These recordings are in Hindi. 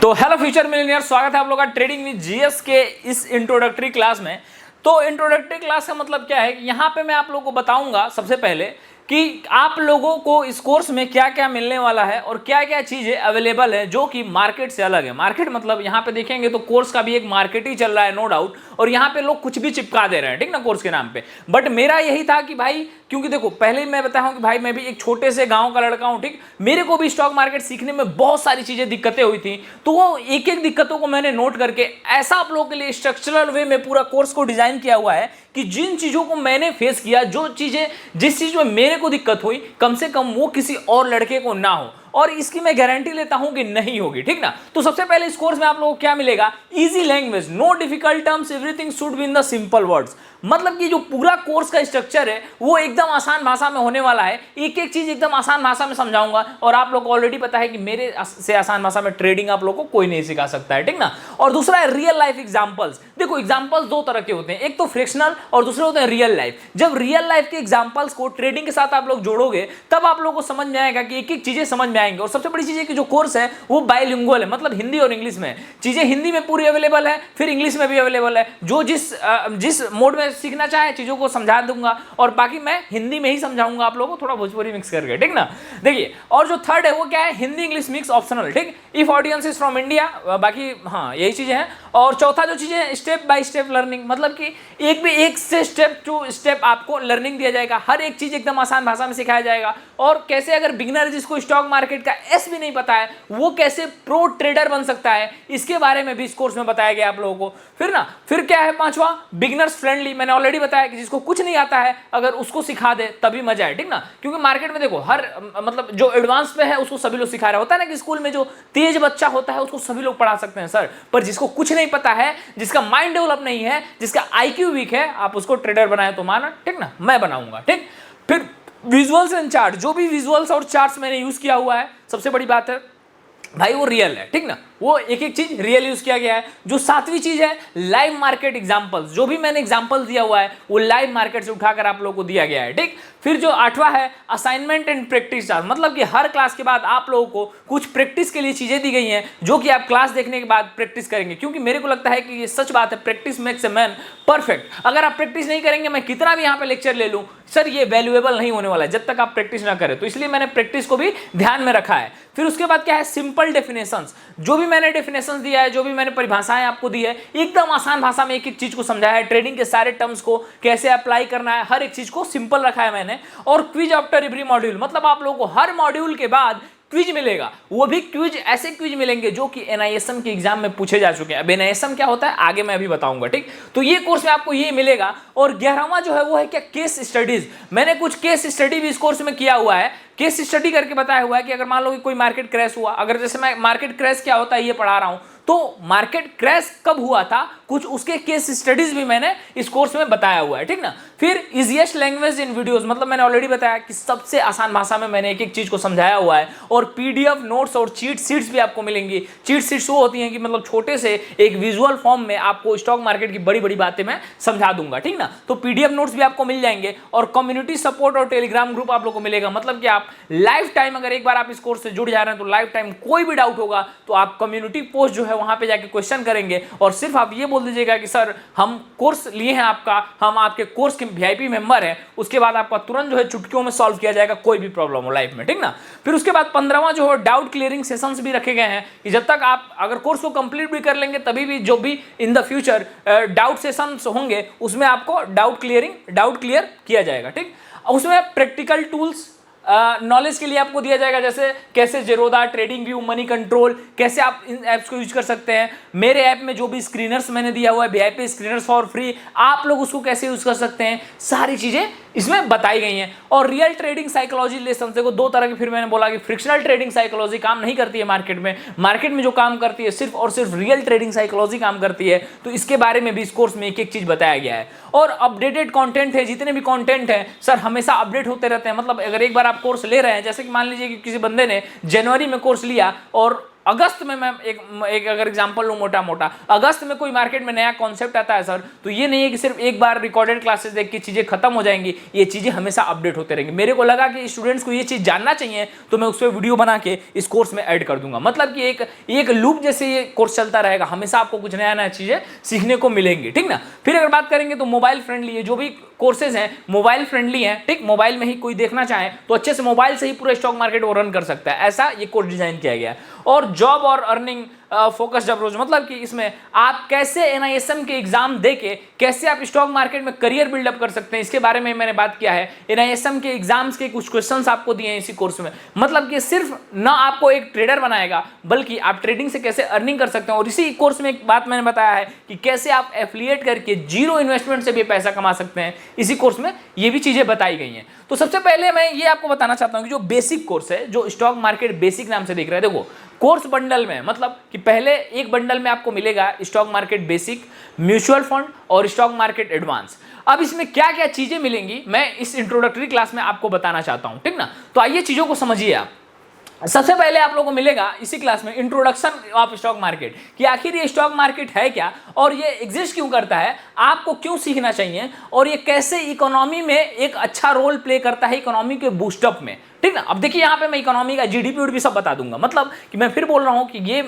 तो हेलो फ्यूचर मिलियनियर, स्वागत है आप लोग का ट्रेडिंग विद जीएस के इस इंट्रोडक्टरी क्लास में। तो इंट्रोडक्टरी क्लास का मतलब क्या है कि यहाँ पे मैं आप लोगों को बताऊंगा सबसे पहले कि आप लोगों को इस कोर्स में क्या क्या मिलने वाला है और क्या क्या चीज़ें अवेलेबल है जो कि मार्केट से अलग है। मार्केट मतलब यहाँ पे देखेंगे तो कोर्स का भी एक मार्केट ही चल रहा है, नो डाउट, और यहाँ पे लोग कुछ भी चिपका दे रहे हैं, ठीक ना, कोर्स के नाम पे। बट मेरा यही था कि भाई, क्योंकि देखो पहले मैं बताया हूं कि भाई मैं भी एक छोटे से गांव का लड़का हूं, ठीक। मेरे को भी स्टॉक मार्केट सीखने में बहुत सारी चीजें दिक्कतें हुई थी, तो वो एक एक दिक्कतों को मैंने नोट करके ऐसा आप लोगों के लिए स्ट्रक्चरल वे में पूरा कोर्स को डिजाइन किया हुआ है कि जिन चीजों को मैंने फेस किया, जिस चीज में मेरे को दिक्कत हुई, कम से कम वो किसी और लड़के को ना हो, और इसकी मैं गारंटी लेता हूं कि नहीं होगी, ठीक ना। तो सबसे पहले इस कोर्स में आप लोगों को क्या मिलेगा? Easy language, know difficult terms, everything should be in the simple words. मतलब कि जो पूरा कोर्स का स्ट्रक्चर है वो एकदम आसान भाषा में होने वाला है। एक एक चीज एकदम आसान भाषा में समझाऊंगा, और आप लोग को ऑलरेडी पता है कि मेरे से आसान भाषा में ट्रेडिंग आप लोग को कोई नहीं सिखा सकता है, ठीक ना। और दूसरा है रियल लाइफ एग्जांपल्स। देखो एग्जांपल्स दो तरह के होते हैं, एक तो फ्रिक्शनल और दूसरे होते हैं रियल लाइफ। जब रियल लाइफ के एग्जांपल्स को ट्रेडिंग के साथ आप लोग जोड़ोगे तब आप लोगों को समझ में आएगा कि एक एक चीजें समझ में आएंगे। और सबसे बड़ी चीज है कि जो कोर्स है वो बाइलिंगुअल है, मतलब हिंदी और इंग्लिश में। चीजें हिंदी में पूरी अवेलेबल है, फिर इंग्लिश में भी अवेलेबल है। जो जिस मोड में सीखना चाहे चीजों को समझा दूंगा, और बाकी मैं हिंदी में ही समझाऊंगा आप लोगों को, थोड़ा भोजपुरी मिक्स करके, ठीक ना। देखिए, और जो थर्ड है वो क्या है? हिंदी इंग्लिश मिक्स ऑप्शनल, ठीक। If audience is from India, बाकी हाँ यही चीजें हैं। और चौथा जो चीजें है, स्टेप बाय स्टेप लर्निंग, मतलब कि एक से स्टेप टू स्टेप आपको लर्निंग दिया जाएगा। हर एक चीज एकदम आसान भाषा में सिखाया जाएगा। और कैसे अगर बिगिनर जिसको स्टॉक मार्केट का एस भी नहीं पता है वो कैसे प्रो ट्रेडर बन सकता है, इसके बारे में भी इस कोर्स में बताया गया आप लोगों को। फिर क्या है पांचवा? Beginners friendly. मैंने ऑलरेडी बताया कि जिसको कुछ नहीं आता है अगर उसको सिखा दे तभी मजा है, ठीक ना। क्योंकि मार्केट में देखो हर मतलब जो एडवांस पे है उसको सभी लोग सिखा रहे होता है ना, कि स्कूल में जो तेज बच्चा होता है उसको सभी लोग पढ़ा सकते हैं सर, पर जिसको कुछ नहीं पता है, जिसका माइंड डेवलप नहीं है, जिसका आईक्यू वीक है, आप उसको ट्रेडर बनाए तो माना, ठीक ना, मैं बनाऊंगा, ठीक। फिर विजुअल्स एंड चार्ट, जो भी विजुअल्स और चार्ट्स मैंने यूज किया हुआ है, सबसे बड़ी बात है भाई वो रियल है, ठीक ना। वो एक एक चीज रियल यूज किया गया है। जो सातवीं चीज है, लाइव मार्केट एग्जांपल्स। जो भी मैंने एग्जांपल्स दिया हुआ है वो लाइव मार्केट से उठाकर आप लोगों को दिया गया है, ठीक। फिर जो आठवां है, असाइनमेंट एंड प्रैक्टिस चार्ट, मतलब कि हर क्लास के बाद आप लोगों को कुछ प्रैक्टिस के लिए चीजें दी गई हैं जो कि आप क्लास देखने के बाद प्रैक्टिस करेंगे। क्योंकि मेरे को लगता है कि ये सच बात है, practice makes a man perfect. अगर आप प्रैक्टिस नहीं करेंगे, मैं कितना भी यहाँ पे लेक्चर ले लूँ सर, ये वैल्यूएबल नहीं होने वाला है जब तक आप प्रैक्टिस ना करें। तो इसलिए मैंने प्रैक्टिस को भी ध्यान में रखा है। फिर उसके बाद क्या है? Simple definitions. जो भी मैंने डेफिनेशंस दिया है, जो भी मैंने परिभाषाएं आपको दी है, एकदम आसान भाषा में एक एक चीज को समझाया है। ट्रेडिंग के सारे टर्म्स को कैसे अप्लाई करना है, हर एक चीज को सिंपल रखा है मैंने। और क्विज आफ्टर एवरी मॉड्यूल, मतलब आप लोगों को हर मॉड्यूल के बाद क्विज मिलेगा। वो भी क्विज, ऐसे क्विज मिलेंगे जो कि एनआईएसएम के एग्जाम में पूछे जा चुके हैं। अब एनआईएसएम क्या होता है आगे मैं अभी बताऊंगा, ठीक। तो ये कोर्स में आपको ये मिलेगा। और 11वां जो है वो है क्या? Case studies. मैंने कुछ केस स्टडी भी इस कोर्स में किया हुआ है। केस स्टडी करके बताया हुआ है कि अगर मान लो कि कोई मार्केट क्रैश हुआ, अगर जैसे मैं मार्केट क्रैश क्या होता है ये पढ़ा रहा हूं, तो मार्केट क्रैश कब हुआ था, कुछ उसके केस स्टडीज भी मैंने इस कोर्स में बताया हुआ है, ठीक ना। फिर इजीएस्ट लैंग्वेज इन वीडियोस, मतलब मैंने ऑलरेडी बताया कि सबसे आसान भाषा में मैंने एक एक चीज को समझाया हुआ है। और पीडीएफ नोट्स और चीट सीट्स भी आपको मिलेंगी। चीट सीट्स वो होती हैं कि मतलब छोटे से एक विजुअल फॉर्म में आपको स्टॉक मार्केट की बड़ी बड़ी बातें मैं समझा दूंगा, ठीक ना। तो पीडीएफ नोट्स भी आपको मिल जाएंगे। और कम्युनिटी सपोर्ट और टेलीग्राम ग्रुप आप लोग को मिलेगा, मतलब कि आप लाइफ टाइम, अगर एक बार आप इस कोर्स से जुड़ जा रहे हैं तो लाइफ टाइम कोई भी डाउट होगा तो आप कम्युनिटी पोस्ट जो है वहां पे जाके क्वेश्चन करेंगे, और सिर्फ आप ये बोल दीजिएगा कि सर हम कोर्स लिए हैं आपका, हम आपके कोर्स के वीआईपी मेंबर हैं। उसके बाद आपका तुरंत जो है चुटकियों में सॉल्व किया जाएगा कोई भी प्रॉब्लम हो लाइफ में, ठीक ना। फिर उसके बाद 15वां जो है डाउट क्लियरिंग सेशंस भी रखे गए हैं कि जब तक आप अगर कोर्स को कंप्लीट भी कर लेंगे तभी भी जो भी in the future doubt sessions होंगे उसमें आपको डाउट क्लियर किया जाएगा, ठीक। उसमें प्रैक्टिकल टूल्स नॉलेज के लिए आपको दिया जाएगा, जैसे कैसे Zerodha, trading view, money control, कैसे आप इन ऐप्स को यूज कर सकते हैं। मेरे ऐप में जो भी स्क्रीनर्स मैंने दिया हुआ है, वीआईपी स्क्रीनर्स फॉर फ्री, आप लोग उसको कैसे यूज कर सकते हैं, सारी चीजें इसमें बताई गई हैं। और रियल ट्रेडिंग साइकोलॉजी लेसन, देखो दो तरह की, फिर मैंने बोला कि फ्रिक्शनल ट्रेडिंग साइकोलॉजी काम नहीं करती है मार्केट में जो काम करती है सिर्फ और सिर्फ रियल ट्रेडिंग साइकोलॉजी काम करती है। तो इसके बारे में भी इस कोर्स में एक एक चीज बताया गया है। और अपडेटेड कंटेंट है, जितने भी कंटेंट है सर हमेशा अपडेट होते रहते हैं। मतलब अगर एक बार आप कोर्स ले रहे हैं, जैसे कि मान लीजिए कि किसी बंदे ने जनवरी में कोर्स लिया और अगस्त में मैं एक अगर एग्जांपल लूं मोटा मोटा, अगस्त में कोई मार्केट में नया कॉन्सेप्ट आता है सर, तो ये नहीं है कि सिर्फ एक बार रिकॉर्डेड क्लासेस देख के चीजें खत्म हो जाएंगी, ये चीजें हमेशा अपडेट होते रहेंगी। मेरे को लगा कि स्टूडेंट्स को ये चीज जानना चाहिए, तो मैं उस पर वीडियो बना के इस कोर्स में ऐड कर दूंगा। मतलब कि एक लूप जैसे ये कोर्स चलता रहेगा, हमेशा आपको कुछ नया नया चीजें सीखने को मिलेंगी, ठीक ना। फिर अगर बात करेंगे तो मोबाइल फ्रेंडली है, जो भी कोर्सेज हैं मोबाइल फ्रेंडली हैं, ठीक। मोबाइल में ही कोई देखना चाहे तो अच्छे से मोबाइल से ही पूरा स्टॉक मार्केट वो रन कर सकता है, ऐसा ये कोर्स डिजाइन किया गया है। और जॉब और अर्निंग फोकस्ड अप्रोच, मतलब कि इसमें आप कैसे NISM के एग्जाम देके कैसे आप स्टॉक मार्केट में करियर बिल्डअप कर सकते हैं, इसके बारे में मैंने बात किया है। NISM के एग्जाम्स के कुछ क्वेश्चंस आपको दिए हैं इसी कोर्स में। मतलब कि सिर्फ ना आपको एक ट्रेडर बनाएगा, बल्कि आप ट्रेडिंग से कैसे अर्निंग कर सकते हैं। और इसी कोर्स में एक बात मैंने बताया है कि कैसे आप एफिलिएट करके जीरो इन्वेस्टमेंट से भी पैसा कमा सकते हैं, इसी कोर्स में ये भी चीजें बताई गई हैं। तो सबसे पहले मैं ये आपको बताना चाहता हूं कि जो बेसिक कोर्स है, जो स्टॉक मार्केट बेसिक नाम से दिख रहा है, देखो कोर्स बंडल में, मतलब कि पहले एक बंडल में आपको मिलेगा stock market basic, mutual fund और स्टॉक मार्केट एडवांस। अब इसमें क्या क्या चीजें मिलेंगी मैं इस इंट्रोडक्टरी क्लास में आपको बताना चाहता हूं, ठीक ना। तो आइए चीजों को समझिए आप। सबसे पहले आप लोगों को मिलेगा इसी क्लास में इंट्रोडक्शन ऑफ स्टॉक मार्केट, कि आखिर ये स्टॉक मार्केट है क्या और ये एग्जिस्ट क्यों करता है, आपको क्यों सीखना चाहिए, और ये कैसे इकोनॉमी में एक अच्छा रोल प्ले करता है, इकोनॉमी के बूस्टअप में, ठीक ना। अब देखिए यहाँ पे मैं इकोनॉमी का GDP भी सब बता दूंगा। मतलब कि मैं फिर बोल रहा हूँ कि ये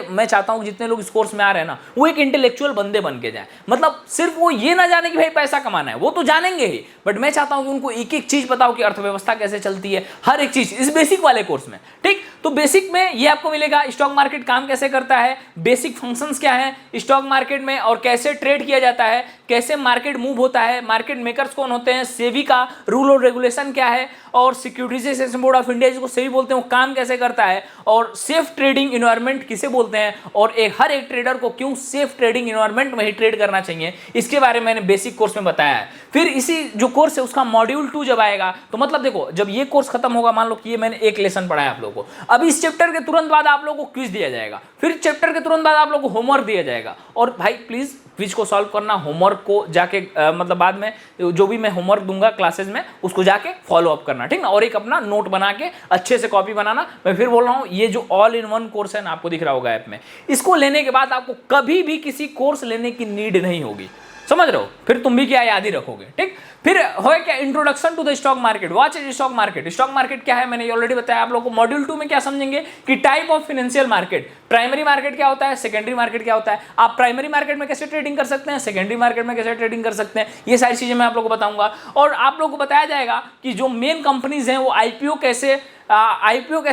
मैं चाहता हूँ कि जितने लोग इस कोर्स में आ रहे हैं ना, वो एक इंटेलेक्चुअल बंदे बन के जाए। मतलब सिर्फ वो ये ना जाने कि भाई पैसा कमाना है, वो तो जानेंगे ही, बट मैं चाहता हूँ कि उनको एक एक चीज बताओ कि अर्थव्यवस्था कैसे चलती है, हर एक चीज इस बेसिक वाले कोर्स में, ठीक। तो बेसिक में ये आपको मिलेगा स्टॉक मार्केट काम कैसे करता है, बेसिक फंक्शंस क्या है स्टॉक मार्केट में, और कैसे ट्रेड किया जाता है, कैसे मार्केट मूव होता है, मार्केट मेकर्स कौन होते हैं, सेबी का रूल और रेगुलेशन क्या है, और securities exchange board of India जिसको सेबी बोलते हैं वो काम कैसे करता है, और सेफ ट्रेडिंग इन्वायरमेंट किसे बोलते हैं, और हर एक ट्रेडर को क्यों सेफ ट्रेडिंग इन्वायरमेंट में ही ट्रेड करना चाहिए, इसके बारे में मैंने बेसिक कोर्स में बताया है। फिर इसी जो कोर्स है उसका मॉड्यूल 2 जब आएगा, तो मतलब देखो जब ये कोर्स खत्म होगा, मान लो कि ये मैंने एक लेसन पढ़ाया आप लोगों को, अब इस चैप्टर के तुरंत बाद आप लोगों को क्विज दिया जाएगा, फिर चैप्टर के तुरंत बाद आप लोगों को होमवर्क दिया जाएगा। और भाई प्लीज क्विज को सॉल्व करना, होमवर्क को जाके मतलब बाद में जो भी मैं होमवर्क दूंगा क्लासेस में उसको जाके फॉलो अप करना, ठीक ना। और एक अपना नोट बना के अच्छे से कॉपी बनाना। मैं फिर बोल रहा हूँ, ये जो ऑल इन वन कोर्स है ना, आपको दिख रहा होगा ऐप में, इसको लेने के बाद आपको कभी भी किसी कोर्स लेने की नीड नहीं होगी, समझ रहे हो। फिर तुम भी क्या याद ही रखोगे, ठीक। फिर हो क्या introduction to the stock market, what is stock market. Stock market क्या है मैंने ऑलरेडी बताया आप लोगों को। मॉड्यूल 2 में क्या समझेंगे कि type of financial market, primary market क्या होता है, सेकेंडरी मार्केट क्या होता है, आप प्राइमरी मार्केट में कैसे ट्रेडिंग कर सकते हैं, सेकेंडरी मार्केट में कैसे ट्रेडिंग कर सकते हैं, ये सारी चीजें मैं आप लोगों को बताऊंगा। और आप लोगों को बताया जाएगा कि जो मेन कंपनीज हैं वो आईपीओ कैसे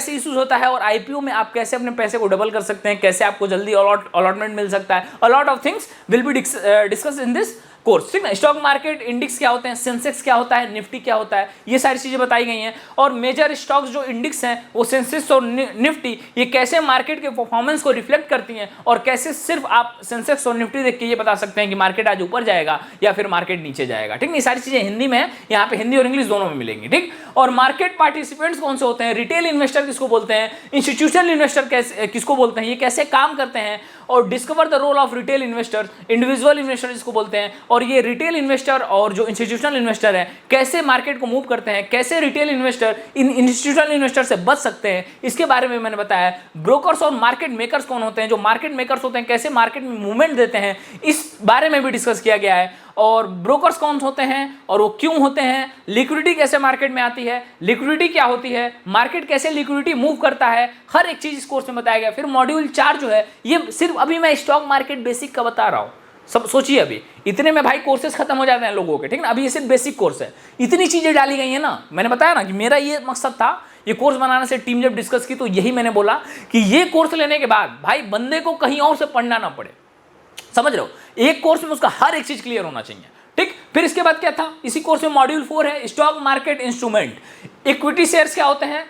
इश्यूज होता है, और आईपीओ में आप कैसे अपने पैसे को डबल कर सकते हैं, कैसे आपको जल्दी अलॉटमेंट मिल सकता है। A lot of things will be discuss in this course, ठीक ना। स्टॉक मार्केट इंडेक्स क्या होते हैं, सेंसेक्स क्या होता है, निफ्टी क्या होता है, ये सारी चीजें बताई गई हैं। और मेजर स्टॉक्स जो इंडेक्स हैं वो सेंसेक्स और निफ्टी, ये कैसे मार्केट के परफॉर्मेंस को रिफ्लेक्ट करती हैं, और कैसे सिर्फ आप सेंसेक्स और निफ्टी देख के ये बता सकते हैं कि मार्केट आज ऊपर जाएगा या फिर मार्केट नीचे जाएगा, ठीक। ये सारी चीजें हिंदी में है, यहाँ पे हिंदी और इंग्लिश दोनों में मिलेंगी, ठीक। और मार्केट पार्टिसिपेंट्स कौन से होते हैं, रिटेल इन्वेस्टर किसको बोलते हैं, इंस्टीट्यूशनल इन्वेस्टर किसको बोलते हैं, ये कैसे काम करते हैं, और discover the role of retail investor, individual investor जिसको बोलते हैं, और ये रिटेल इन्वेस्टर और जो इंस्टीट्यूशनल इन्वेस्टर है कैसे मार्केट को मूव करते हैं, कैसे retail investor in institutional investor से बच सकते हैं, इसके बारे में मैंने बताया। ब्रोकर्स और मार्केट मेकर्स कौन होते हैं, जो मार्केट मेकर्स होते हैं कैसे मार्केट में मूवमेंट देते हैं, इस बारे में भी डिस्कस किया गया है। और ब्रोकर्स कौन होते हैं और वो क्यों होते हैं, लिक्विडिटी कैसे मार्केट में आती है, लिक्विडिटी क्या होती है, मार्केट कैसे लिक्विडिटी मूव करता है, हर एक चीज इस कोर्स में बताया गया। फिर मॉड्यूल 4 जो है, ये सिर्फ अभी मैं स्टॉक मार्केट बेसिक का बता रहा हूँ, सब सोचिए अभी इतने में भाई कोर्सेज खत्म हो जाते हैं लोगों के, ठीक ना। अभी ये सिर्फ बेसिक कोर्स है, इतनी चीजें डाली गई है ना। मैंने बताया ना कि मेरा ये मकसद था, ये कोर्स बनाने से टीम जब डिस्कस की तो यही मैंने बोला कि ये कोर्स लेने के बाद भाई बंदे को कहीं और से पढ़ना ना पड़े, समझ रहे हो। एक कोर्स में उसका हर एक चीज क्लियर होना चाहिए, ठीक। फिर इसके बाद क्या था, इसी कोर्स में मॉड्यूल 4 है stock market instrument. Equity shares क्या होते हैं,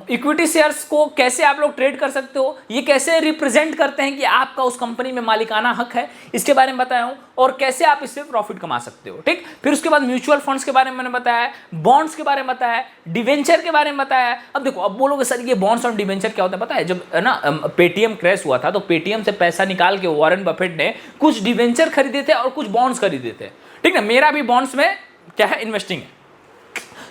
इक्विटी शेयर्स को कैसे आप लोग ट्रेड कर सकते हो, ये कैसे रिप्रेजेंट करते हैं कि आपका उस कंपनी में मालिकाना हक है, इसके बारे में बताया हूं, और कैसे आप इससे प्रॉफिट कमा सकते हो, ठीक। फिर उसके बाद म्यूचुअल फंड्स के बारे में मैंने बताया, बॉन्ड्स के बारे में बताया, डिवेंचर के बारे में बताया। अब देखो, अब बोलोगे सर ये बॉन्ड्स और डिवेंचर क्या होता है, पता है जब ना पेटीएम क्रैश हुआ था तो पेटीएम से पैसा निकाल के वॉरेन बफेट ने कुछ डिवेंचर खरीदे थे और कुछ बॉन्ड्स खरीदे थे, ठीक ना। मेरा भी बॉन्ड्स में क्या है, इन्वेस्टिंग है।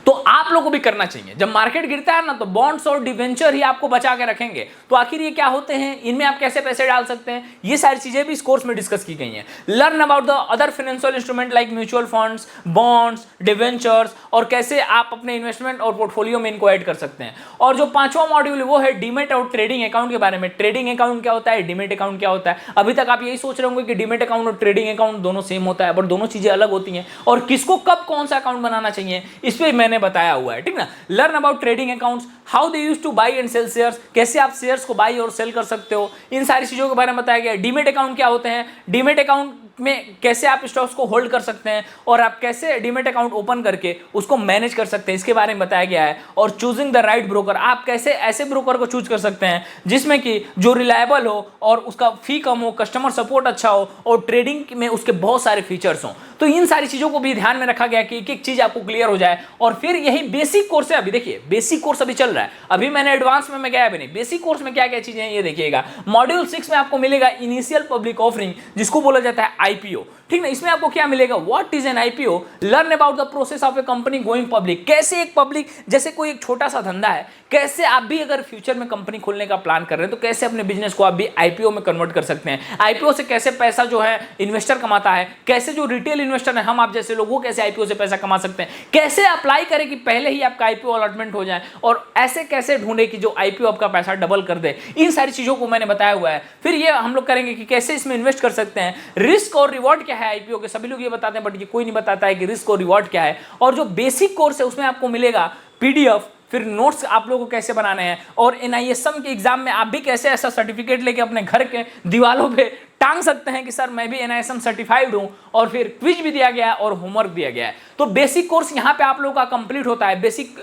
तो आप लोगों को भी करना चाहिए। जब मार्केट गिरता है ना तो बॉन्ड्स और डिवेंचर ही आपको बचा के रखेंगे। तो आखिर ये क्या होते हैं, इनमें आप कैसे पैसे डाल सकते हैं, ये सारी चीजें भी इस कोर्स में डिस्कस की गई हैं। Learn about the other financial instrument like mutual funds, bonds, debentures, और कैसे आप अपने इन्वेस्टमेंट और पोर्टफोलियो में इनको ऐड कर सकते हैं। और जो पांचवा मॉड्यूल वो है डीमेट और ट्रेडिंग अकाउंट के बारे में। ट्रेडिंग अकाउंट क्या होता है, डीमेट अकाउंट क्या होता है। अभी तक आप यही सोच रहे होंगे कि डीमेट अकाउंट और ट्रेडिंग अकाउंट दोनों सेम होता है, बट दोनों चीजें अलग होती हैं, और किसको कब कौन सा अकाउंट बनाना चाहिए इस पे मैंने बताया हुआ है, ठीक ना। Learn about trading accounts, how they use to buy and sell shares, कैसे आप शेयर्स को बाई और सेल कर सकते हो, इन सारी चीजों के बारे में बताया गया। डीमेट अकाउंट क्या होते हैं, डीमेट अकाउंट में कैसे आप स्टॉक्स को होल्ड कर सकते हैं, और आप कैसे डीमेट अकाउंट ओपन करके उसको मैनेज कर सकते हैं, इसके बारे में बताया गया है। और चूजिंग द राइट ब्रोकर, आप कैसे ऐसे ब्रोकर को चूज कर सकते हैं जिसमें कि जो रिलायबल हो और उसका फी कम हो, कस्टमर सपोर्ट अच्छा हो, और ट्रेडिंग में उसके बहुत सारे फीचर्स हों। तो इन सारी चीजों को भी ध्यान में रखा गया कि एक एक चीज आपको क्लियर हो जाए। और फिर यही बेसिक कोर्स है। अभी देखिए बेसिक कोर्स अभी चल रहा है, अभी मैंने एडवांस में मैं गया भी नहीं। बेसिक कोर्स में क्या क्या चीजें हैं ये देखिएगा। मॉड्यूल 6 में आपको मिलेगा इनिशियल पब्लिक ऑफरिंग, जिसको बोला जाता है आईपीओ, ठीक ना। इसमें आपको क्या मिलेगा, what is an IPO, learn about the process of A company going public, कैसे एक पब्लिक, जैसे कोई एक छोटा सा धंधा है, कैसे आप भी अगर फ्यूचर में कंपनी खोलने का प्लान कर रहे हैं तो कैसे अपने बिजनेस को आप भी आईपीओ में कन्वर्ट कर सकते हैं। आईपीओ से कैसे पैसा जो है इन्वेस्टर कमाता है, कैसे जो रिटेल इन्वेस्टर है हम आप जैसे लोगों कैसे आईपीओ से पैसा कमा सकते हैं, कैसे अप्लाई करें कि पहले ही आपका आईपीओ अलॉटमेंट हो जाए, और ऐसे कैसे ढूंढे कि जो आईपीओ आपका पैसा डबल कर दे। इन सारी चीजों को मैंने बताया हुआ है। फिर ये हम लोग करेंगे कि कैसे इसमें इन्वेस्ट कर सकते हैं, रिस्क और रिवॉर्ड क्या है आईपीओ के, सभी लोग ये बताते हैं बट ये कोई नहीं बताता है कि रिस्क और रिवॉर्ड क्या है। और जो बेसिक कोर्स है उसमें आपको मिलेगा पीडीएफ, फिर नोट्स आप लोगों को कैसे बनाने हैं, और एनआईएसएम के एग्जाम में आप भी कैसे ऐसा सर्टिफिकेट लेके अपने घर के दीवारों पे टांग सकते हैं कि सर मैं भी एनआईएसएम सर्टिफाइड हूं। और फिर क्विज भी दिया गया है और होमवर्क दिया गया है। तो बेसिक कोर्स यहाँ पे आप लोगों का कंप्लीट होता है। बेसिक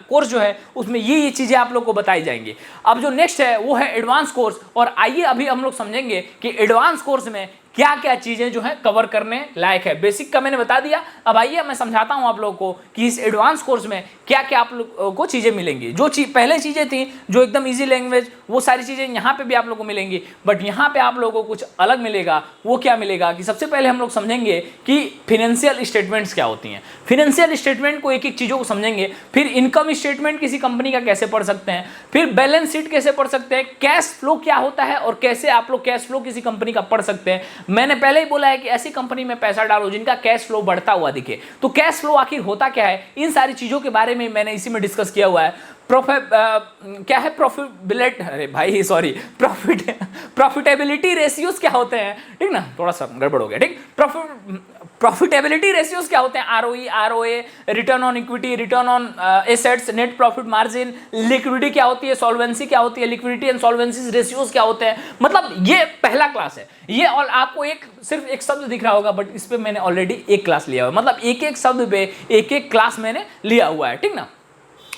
कोर्स जो है उसमें ये चीजें आप लोगों को बताई जाएंगी। अब जो नेक्स्ट है वो है एडवांस कोर्स, और आइए अभी हम लोग समझेंगे कि एडवांस कोर्स में क्या क्या चीजें जो है कवर करने लायक है। बेसिक का मैंने बता दिया, अब आइए मैं समझाता हूं आप लोगों को कि इस एडवांस कोर्स में क्या क्या आप लोगों को चीजें मिलेंगी। जो पहले चीजें थी जो एकदम इजी लैंग्वेज, वो सारी चीजें यहाँ पे भी आप लोगों को मिलेंगी, बट यहाँ पे आप लोगों को कुछ अलग मिलेगा। वो क्या मिलेगा कि सबसे पहले हम लोग समझेंगे कि फाइनेंशियल स्टेटमेंट्स क्या होती हैं। फाइनेंशियल स्टेटमेंट को एक एक चीजों को समझेंगे। फिर इनकम स्टेटमेंट किसी कंपनी का कैसे पढ़ सकते हैं, फिर बैलेंस शीट कैसे पढ़ सकते हैं, कैश फ्लो क्या होता है और कैसे आप लोग कैश फ्लो किसी कंपनी का पढ़ सकते हैं। मैंने पहले ही बोला है कि ऐसी कंपनी में पैसा डालो जिनका कैश फ्लो बढ़ता हुआ दिखे। तो कैश फ्लो आखिर होता क्या है, इन सारी चीजों के बारे में मैंने इसी में डिस्कस किया हुआ है। क्या है प्रॉफिटेबिलिटी, अरे भाई सॉरी, प्रॉफिटेबिलिटी रेशियोज क्या होते हैं, ठीक ना, थोड़ा सा गड़बड़ हो गया, ठीक। प्रॉफिटेबिलिटी रेशियोज क्या होते हैं, ROE, ROA, return on equity, return on assets, net profit margin, liquidity क्या होती है, सॉल्वेंसी क्या होती है, लिक्विडिटी एंड सॉल्वेंसी रेशियोज क्या होते हैं। मतलब ये पहला क्लास है ये, और आपको सिर्फ एक शब्द दिख रहा होगा, बट इस पे मैंने ऑलरेडी एक क्लास लिया हुआ है। मतलब एक एक शब्द पे एक एक क्लास मैंने लिया हुआ है, ठीक ना।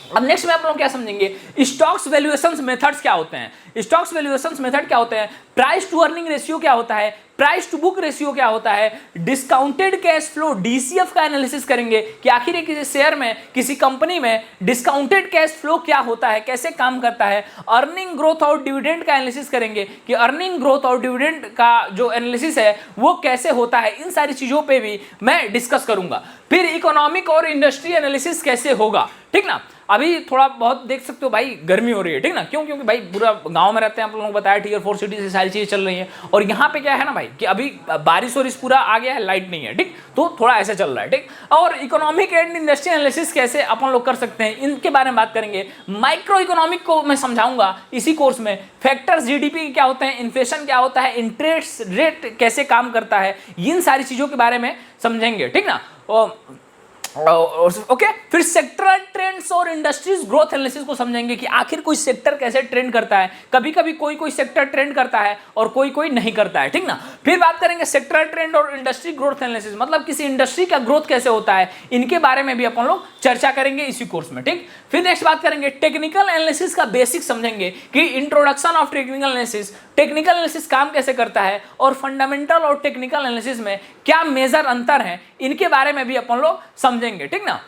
अब नेक्स्ट में आप लोग क्या समझेंगे, स्टॉक्स वैल्यूएशंस मेथड्स क्या होते हैं। स्टॉक्स वैल्यूएशंस मेथड क्या होते हैं, प्राइस टू अर्निंग रेशियो क्या होता है, प्राइस टू बुक रेशियो क्या होता है, डिस्काउंटेड कैश फ्लो डीसीएफ का एनालिसिस करेंगे कि आखिर एक किसी शेयर में किसी कंपनी में डिस्काउंटेड कैश फ्लो क्या होता है, कैसे काम करता है। अर्निंग ग्रोथ और डिविडेंड का एनालिसिस करेंगे कि अर्निंग ग्रोथ और डिविडेंड का जो एनालिसिस है वो कैसे होता है। इन सारी चीजों पे भी मैं डिस्कस करूंगा। फिर इकोनॉमिक और इंडस्ट्री एनालिसिस कैसे होगा, ठीक ना। अभी थोड़ा बहुत देख सकते हो भाई गर्मी हो रही है, ठीक ना, क्यों, क्योंकि भाई पूरा गांव में रहते हैं, आप लोगों को बताया टियर 4 सिटी से सारी चीजें चल रही हैं। और यहाँ पे क्या है ना भाई कि अभी बारिश और इस पूरा आ गया है, लाइट नहीं है, ठीक, तो थोड़ा ऐसे चल रहा है, ठीक। और इकोनॉमिक एंड इंडस्ट्री एनालिसिस कैसे अपन लोग कर सकते हैं, इनके बारे में बात करेंगे। माइक्रो इकोनॉमिक को मैं समझाऊंगा इसी कोर्स में। फैक्टर्स जीडीपी क्या होते हैं, इन्फ्लेशन क्या होता है, इंटरेस्ट रेट कैसे काम करता है, इन सारी चीजों के बारे में समझेंगे, ठीक ना। ओके, फिर सेक्टरल ट्रेंड्स और इंडस्ट्रीज ग्रोथ एनालिसिस को समझेंगे कि आखिर कोई सेक्टर कैसे ट्रेंड करता है। कभी कभी कोई सेक्टर ट्रेंड करता है और कोई नहीं करता है, ठीक ना। फिर बात करेंगे सेक्टरल ट्रेंड और इंडस्ट्री ग्रोथ एनालिसिस, मतलब किसी इंडस्ट्री का ग्रोथ कैसे होता है, इनके बारे में भी अपन लोग चर्चा करेंगे इसी कोर्स में, ठीक। फिर नेक्स्ट बात करेंगे टेक्निकल एनालिसिस का बेसिक समझेंगे कि introduction of technical analysis, technical analysis काम कैसे करता है और फंडामेंटल और टेक्निकल एनालिसिस में क्या मेजर अंतर है, इनके बारे में भी अपन लोग समझेंगे, ठीक ना।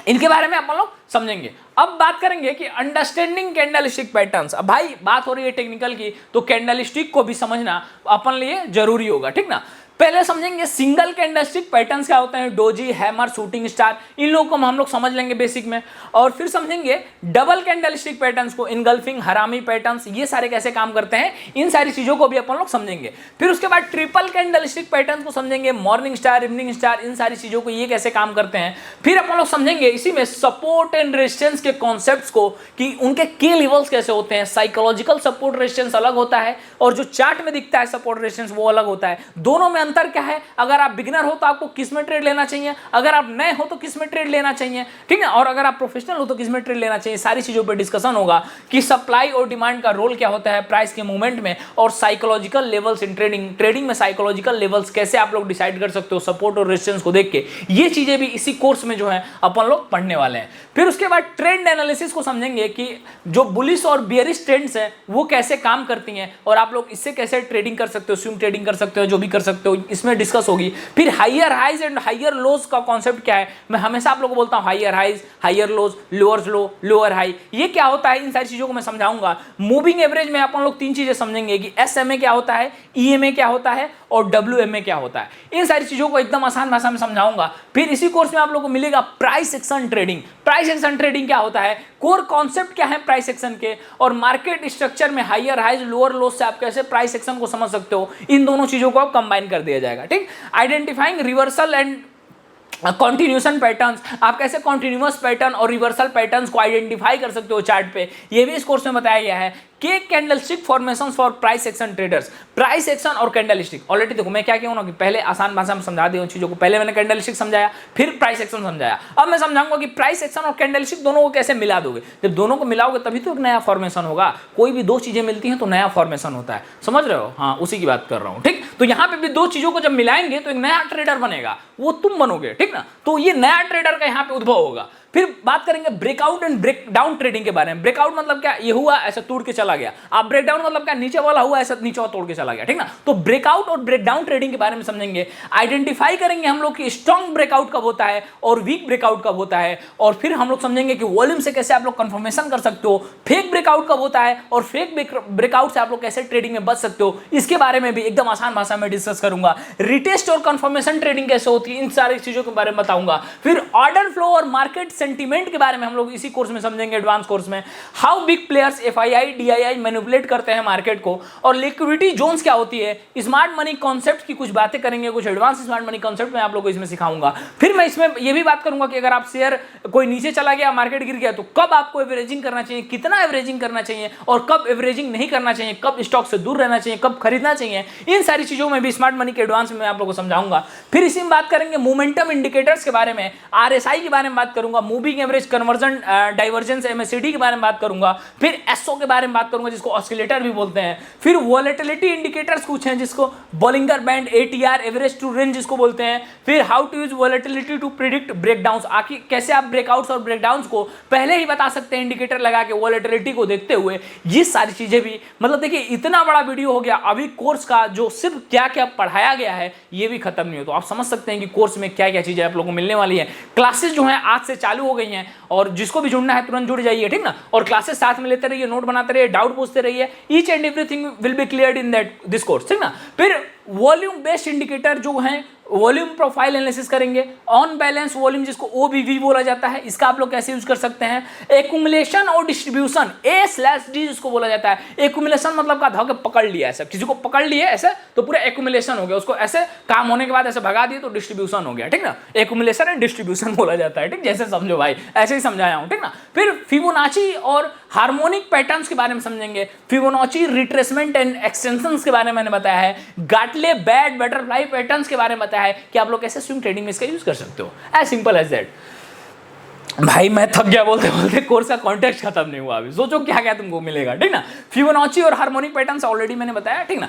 इनके बारे में अपन लोग समझेंगे। अब बात करेंगे कि अंडरस्टैंडिंग कैंडलस्टिक पैटर्न्स। अब भाई बात हो रही है टेक्निकल की, तो कैंडलस्टिक को भी समझना अपन लिए जरूरी होगा, ठीक ना। पहले समझेंगे सिंगल कैंडलस्टिक पैटर्न्स क्या होते हैं, डोजी, हैमर, शूटिंग स्टार, इन लोगों को हम लोग समझ लेंगे बेसिक में। और फिर समझेंगे डबल कैंडलस्टिक पैटर्न्स को, इनगल्फिंग, हरामी पैटर्न्स, ये सारे कैसे काम करते हैं, इन सारी चीजों को भी अपन लोग समझेंगे। फिर उसके बाद ट्रिपल कैंडलस्टिक पैटर्न्स को समझेंगे, मॉर्निंग स्टार, इवनिंग स्टार, इन सारी चीजों को ये कैसे काम करते हैं। फिर अपन लोग समझेंगे इसी में सपोर्ट एंड रेजिस्टेंस के कॉन्सेप्ट्स को कि उनके की लेवल्स कैसे होते हैं, साइकोलॉजिकल सपोर्ट रेजिस्टेंस अलग होता है और जो चार्ट में दिखता है सपोर्ट रेजिस्टेंस वो अलग होता है। दोनों में अंतर क्या है, अगर आप बिगिनर हो तो आपको किस में ट्रेड लेना चाहिए, अगर आप नए हो तो किस में ट्रेड लेना चाहिए, ठीक है, और अगर आप प्रोफेशनल हो तो किस में ट्रेड लेना चाहिए, सारी चीजों पर डिस्कशन होगा कि सप्लाई और डिमांड का रोल क्या होता है प्राइस के मूवमेंट में, और साइकोलॉजिकल लेवल्स इन ट्रेडिंग में साइकोलॉजिकल लेवल्स कैसे आप लोग डिसाइड कर सकते हो सपोर्ट और रेजिस्टेंस को देख के, ये चीजें भी इसी कोर्स में जो है अपन लोग पढ़ने वाले हैं। फिर उसके बाद ट्रेंड एनालिसिस को समझेंगे कि जो बुलिश और बियरिश ट्रेंड्स हैं वो कैसे काम करती हैं और आप लोग इससे कैसे ट्रेडिंग कर सकते हो, स्विंग ट्रेडिंग कर सकते हो, जो भी कर सकते हो, इसमें डिस्कस होगी। फिर higher highs and higher lows का कॉन्सेप्ट क्या है, मैं हमेशा आप लोगों को बोलता हूं higher highs, higher lows, lower low, lower high, ये क्या होता है, इन सारी चीजों को मैं समझाऊंगा। मूविंग एवरेज में अपन लोग तीन चीजें समझेंगे कि SMA क्या होता है, EMA क्या होता है और WMA क्या होता है, इन सारी चीजों को एकदम आसान भाषा में समझाऊंगा। फिर इसी कोर्स में आप लोगों को मिलेगा price action trading. Price action trading क्या होता है, कोर कॉन्सेप्ट क्या है प्राइस एक्शन के, और मार्केट स्ट्रक्चर में हायर हाइज लोअर लोज से आप कैसे प्राइस एक्शन को समझ सकते हो, इन दोनों चीजों को आप कंबाइन कर दिया जाएगा। ठीक, identifying reversal and continuation patterns, आप कैसे कॉन्टिन्यूअस पैटर्न और रिवर्सल पैटर्न्स को आइडेंटिफाई कर सकते हो चार्ट पे, ये भी इस कोर्स में बताया गया है। के candlestick formations for price action traders, price action और कैंडलस्टिक। ऑलरेडी देखो मैं क्या कहूँ ना कि पहले आसान भाषा में समझा दी उन चीजों को, पहले मैंने कैंडलस्टिक समझाया फिर प्राइस एक्शन समझाया, अब मैं समझाऊंगा कि प्राइस एक्शन और कैंडलस्टिक दोनों को कैसे मिला दोगे। जब दोनों को मिलाओगे तभी तो एक नया फॉर्मेशन होगा, कोई भी दो चीजें मिलती हैं तो नया फॉर्मेशन होता है, समझ रहे हो, हाँ उसी की बात कर रहा हूँ। ठीक, तो यहाँ पे भी दो चीजों को जब मिलाएंगे तो एक नया ट्रेडर बनेगा, वो तुम बनोगे, ठीक ना, तो ये नया ट्रेडर का यहाँ पे उद्भव होगा। फिर बात करेंगे breakout and breakdown trading के बारे में। ब्रेकआउट मतलब क्या, ये हुआ ऐसा तोड़ के चला गया, आप ब्रेक डाउन मतलब क्या, नीचे वाला हुआ ऐसा नीचे वाला तोड़ के चला गया, ठीक ना। तो ब्रेकआउट और ब्रेक डाउन ट्रेडिंग के बारे में समझेंगे, आइडेंटिफाई करेंगे हम लोग कि स्ट्रॉन्ग ब्रेकआउट कब होता है और वीक ब्रेकआउट कब होता है, और फिर हम लोग समझेंगे कि वॉल्यूम से कैसे आप लोग कंफर्मेशन कर सकते हो, फेक ब्रेकआउट कब होता है और फेक ब्रेकआउट से आप लोग कैसे ट्रेडिंग में बच सकते हो, इसके बारे में भी एकदम आसान भाषा में डिस्कस करूंगा। रिटेस्ट और कंफर्मेशन ट्रेडिंग कैसे होती है, इन सारी चीजों के बारे में बताऊंगा। फिर ऑर्डर फ्लो और मार्केट सेंटीमेंट के बारे में हम लोग इसी कोर्स में समझेंगे, एडवांस कोर्स में। How big players FII DII manipulate करते हैं मार्केट को, और लिक्विडिटी जोन्स क्या होती है, स्मार्ट मनी कॉन्सेप्ट की कुछ बातें करेंगे, कुछ एडवांस स्मार्ट मनी कॉन्सेप्ट मैं आप लोगों को इसमें सिखाऊंगा। फिर मैं इसमें यह भी बात करूंगा कि अगर आप शेयर कोई नीचे चला गया, मार्केट गिर गया, तो कब आपको एवरेजिंग करना चाहिए, कितना एवरेजिंग करना चाहिए और कब एवरेजिंग नहीं करना चाहिए, कब स्टॉक से दूर रहना चाहिए, कब खरीदना चाहिए, इन सारी चीजों में भी स्मार्ट मनी के एडवांस में आप लोगों को समझाऊंगा। फिर इसी में बात करेंगे मोमेंटम इंडिकेटर्स के बारे में, RSI के बारे में बात करूंगा, moving average conversion divergence MACD के बारे में बात करूंगा। फिर SO के बारे में बात करूंगा जिसको ऑस्किलेटर भी बोलते हैं। फिर वोलेटिलिटी इंडिकेटर्स कुछ हैं जिसको Bollinger band, ATR, average true range जिसको बोलते हैं। फिर how to use volatility to predict breakdowns, आखिर कैसे आप ब्रेकआउट्स और ब्रेकडाउन्स को पहले ही बता सकते हैं इंडिकेटर लगा के वोलेटिलिटी को देखते हुए, ये सारी चीजें भी, मतलब देखिए इतना बड़ा वीडियो हो गया, अभी कोर्स का जो सिर्फ क्या क्या पढ़ाया गया है ये भी खत्म नहीं हो, तो आप समझ सकते हैं कि कोर्स में क्या क्या चीजें आप लोगों को मिलने वाली है। क्लासेस जो है आज से चालू हो गई हैं और जिसको भी जुड़ना है तुरंत जुड़ जाइए, ठीक ना, और क्लासेस साथ में लेते रहिए, नोट बनाते रहिए, डाउट पूछते रहिए, each and everything will be cleared in that this course, ठीक ना। फिर वॉल्यूम बेस्ड इंडिकेटर जो है, वॉल्यूम प्रोफाइल एनालिसिस करेंगे, ऑन बैलेंस वॉल्यूम जिसको OBV बोला जाता है, इसका आप लोग कैसे यूज कर सकते हैं। एक्युमुलेशन और डिस्ट्रीब्यूशन, A/D जिसको बोला जाता है। एक्युमुलेशन मतलब का धोखे पकड़ लिया, ऐसा किसी को पकड़ लिया ऐसे तो पूरा एक्युमुलेशन हो गया, उसको ऐसे काम होने के बाद ऐसे भगा दिए तो डिस्ट्रीब्यूशन हो गया, ठीक ना। एक्युमुलेशन एंड डिस्ट्रीब्यूशन बोला जाता है, ठीक, जैसे समझो भाई, ऐसे ही समझाया हूं, ठीक ना। फिर फिबोनाची और हार्मोनिक पैटर्न्स के बारे में समझेंगे, फिबोनाची रिट्रेसमेंट एंड एक्सटेंशंस के बारे में मैंने बताया है, गाटले बैड बटरफ्लाई पैटर्न्स के बारे में बताया है कि आप लोग कैसे स्विंग ट्रेडिंग में इसका यूज कर सकते हो, एज सिंपल एज दैट। भाई मैं थक गया बोलते बोलते, कोर्स का कॉन्टेक्स्ट खत्म नहीं हुआ, अभी सोचो क्या क्या तुमको मिलेगा, ठीक ना। फिबोनाची और हार्मोनिक पैटर्न्स ऑलरेडी मैंने बताया, ठीक ना।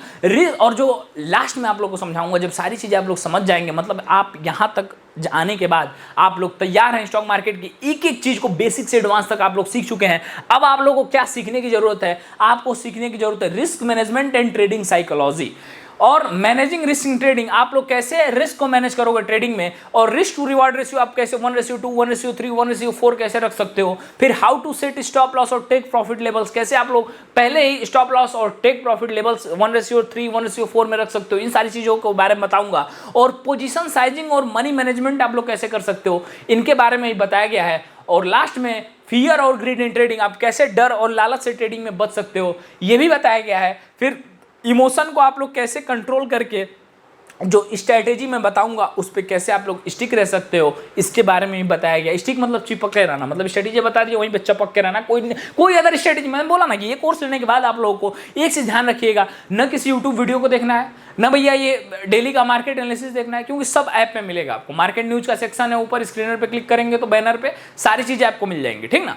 और जो लास्ट में आप लोग को समझाऊंगा, जब सारी चीजें आप लोग समझ जाएंगे, मतलब आप यहां तक आने के बाद आप लोग तैयार हैं स्टॉक मार्केट की एक एक चीज को बेसिक से एडवांस तक आप लोग सीख चुके हैं। अब आप लोगों को क्या सीखने की जरूरत है, आपको सीखने की जरूरत है risk management and trading psychology. और मैनेजिंग रिस्क इन ट्रेडिंग, आप लोग कैसे रिस्क को मैनेज करोगे ट्रेडिंग में, और रिस्क टू रिवार्ड रेशियो आप कैसे 1:2, 1:3, 1:4 कैसे रख सकते हो। फिर how to set stop loss और टेक प्रॉफिट लेवल्स, कैसे आप लोग पहले ही स्टॉप लॉस और टेक प्रॉफिट लेवल्स 1:3, 1:4 में रख सकते हो, इन सारी चीजों के बारे में बताऊंगा। और पोजीशन साइजिंग और मनी मैनेजमेंट आप लोग कैसे कर सकते हो, इनके बारे में ही बताया गया है। और लास्ट में फियर और ग्रीड इन ट्रेडिंग, आप कैसे डर और लालच से ट्रेडिंग में बच सकते हो, यह भी बताया गया है। फिर इमोशन को आप लोग कैसे कंट्रोल करके जो स्ट्रैटेजी मैं बताऊंगा उस पर कैसे आप लोग स्टिक रह सकते हो, इसके बारे में भी बताया गया। स्टिक मतलब चिपक के रहना, मतलब स्ट्रैटेजी बता दी वहीं पे चिपक के रहना, कोई अदर स्ट्रैटेजी। मैंने बोला ना कि ये कोर्स लेने के बाद आप लोगों को एक चीज ध्यान रखिएगा, न किसी यूट्यूब वीडियो को देखना है, न भैया ये डेली का मार्केट एनालिसिस देखना है, क्योंकि सब ऐप में मिलेगा आपको। मार्केट न्यूज का सेक्शन है ऊपर, स्क्रीनर पे क्लिक करेंगे तो बैनर पे सारी चीजें आपको मिल जाएंगी, ठीक ना।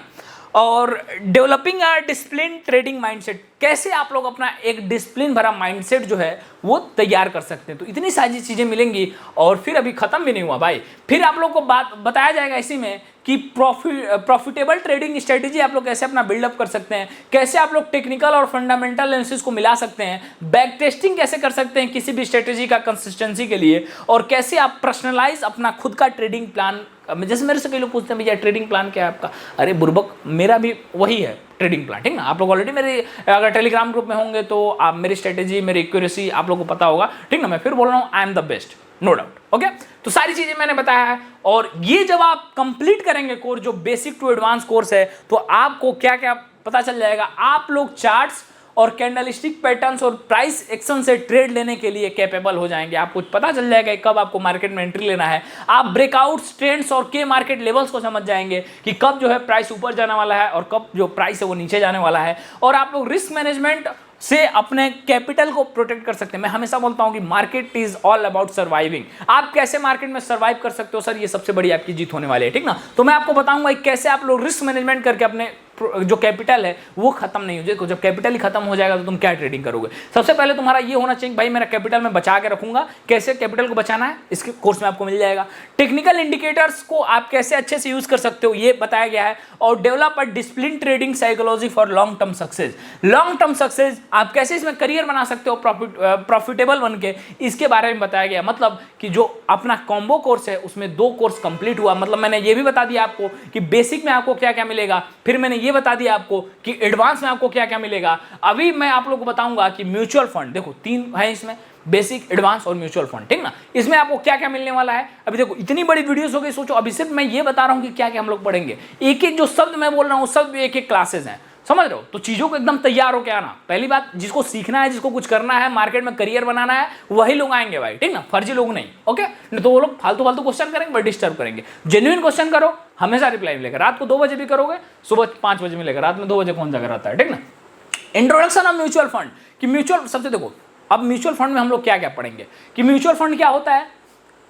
और developing a discipline trading mindset, कैसे आप लोग अपना एक डिसिप्लिन भरा माइंडसेट जो है वो तैयार कर सकते हैं। तो इतनी सारी चीजें मिलेंगी। और फिर अभी खत्म भी नहीं हुआ भाई, फिर आप लोग को बात बताया जाएगा इसी में कि प्रॉफिटेबल ट्रेडिंग स्ट्रेटेजी आप लोग कैसे अपना बिल्डअप कर सकते हैं, कैसे आप लोग टेक्निकल और फंडामेंटल एनालिसिस को मिला सकते हैं, बैक टेस्टिंग कैसे कर सकते हैं किसी भी स्ट्रेटेजी का कंसिस्टेंसी के लिए, और कैसे आप पर्सनलाइज अपना खुद का ट्रेडिंग प्लान। जैसे मेरे से कई लोग पूछते हैं भैया ट्रेडिंग प्लान क्या है आपका, अरे बुर्बक मेरा भी वही है ट्रेडिंग प्लान, ठीक ना। आप लोग ऑलरेडी मेरे अगर टेलीग्राम ग्रुप में होंगे तो आप मेरी स्ट्रेटेजी, मेरी एक्यूरेसी आप लोगों को पता होगा, ठीक ना। मैं फिर बोल रहा हूँ I am the best, no doubt, okay. तो सारी चीजें मैंने बताया है। और ये जब आप कंप्लीट करेंगे कोर्स, जो बेसिक टू एडवांस कोर्स है, तो आपको क्या क्या पता चल जाएगा। आप लोग चार्ट्स और कैंडलस्टिक पैटर्न्स और प्राइस एक्शन से ट्रेड लेने के लिए कैपेबल हो जाएंगे। आपको पता चल जाएगा कब आपको मार्केट में एंट्री लेना है। आप ब्रेकआउट्स, ट्रेंड्स और के मार्केट लेवल्स को समझ जाएंगे कि कब जो है प्राइस ऊपर जाने वाला है और कब जो प्राइस है वो नीचे जाने वाला है। और आप लोग रिस्क मैनेजमेंट से अपने कैपिटल को प्रोटेक्ट कर सकते हैं। मैं हमेशा बोलता हूं कि market is all about surviving. आप कैसे मार्केट में सर्वाइव कर सकते हो सर, ये सबसे बड़ी आपकी जीत होने वाली है, ठीक ना। तो मैं आपको बताऊंगा कैसे आप लोग रिस्क मैनेजमेंट करके अपने जो कैपिटल है वो खत्म नहीं हो जाए। जब कैपिटल ही खत्म हो जाएगा तो तुम क्या ट्रेडिंग करोगे। सबसे पहले तुम्हारा ये होना चाहिए भाई मेरा कैपिटल मैं बचा के रखूंगा। कैसे कैपिटल को बचाना है इसके कोर्स में आपको मिल जाएगा। टेक्निकल इंडिकेटर्स को आप कैसे अच्छे से यूज कर सकते हो ये बताया गया है। और develop a discipline trading psychology for long term success. Long term success आप कैसे इसमें करियर बना सकते हो प्रॉफिटेबल बन के, इसके बारे में बताया गया। मतलब कि जो अपना कॉम्बो कोर्स है उसमें 2 कोर्स कंप्लीट हुआ। मतलब मैंने ये भी बता दिया आपको कि बेसिक में आपको क्या क्या मिलेगा, फिर मैंने ये बता दिया आपको कि एडवांस में आपको क्या क्या मिलेगा। अभी मैं आप लोगों को बताऊंगा कि म्यूचुअल फंड, देखो 3 है इसमें, बेसिक, एडवांस और म्यूचुअल फंड, ठीक ना। इसमें आपको क्या क्या मिलने वाला है। अभी देखो इतनी बड़ी वीडियोस हो गई, सोचो अभी सिर्फ मैं ये बता रहा हूं कि क्या क्या हम लोग पढ़ेंगे। एक एक जो शब्द मैं बोल रहा हूं सब एक एक क्लासेस हैं, समझ रहे हो। तो चीजों को एकदम तैयार होकर आना। पहली बात, जिसको सीखना है, जिसको कुछ करना है, मार्केट में करियर बनाना है, वही लोग आएंगे भाई, ठीक ना, फर्जी लोग नहीं, ओके। नहीं तो वो लोग फालतू फालतू क्वेश्चन करेंगे, बट डिस्टर्ब करेंगे। जेन्युइन क्वेश्चन करो, हमेशा रिप्लाई मिलेगा। रात को 2 बजे भी करोगे, सुबह 5 बजे मिलेगा, रात में 2 बजे कौन जाकर रहता है, ठीक ना। इंट्रोडक्शन ऑफ म्यूचुअल फंड कि म्यूचुअल, सबसे देखो अब म्यूचुअल फंड में हम लोग क्या क्या पढ़ेंगे कि म्यूचुअल फंड क्या होता है,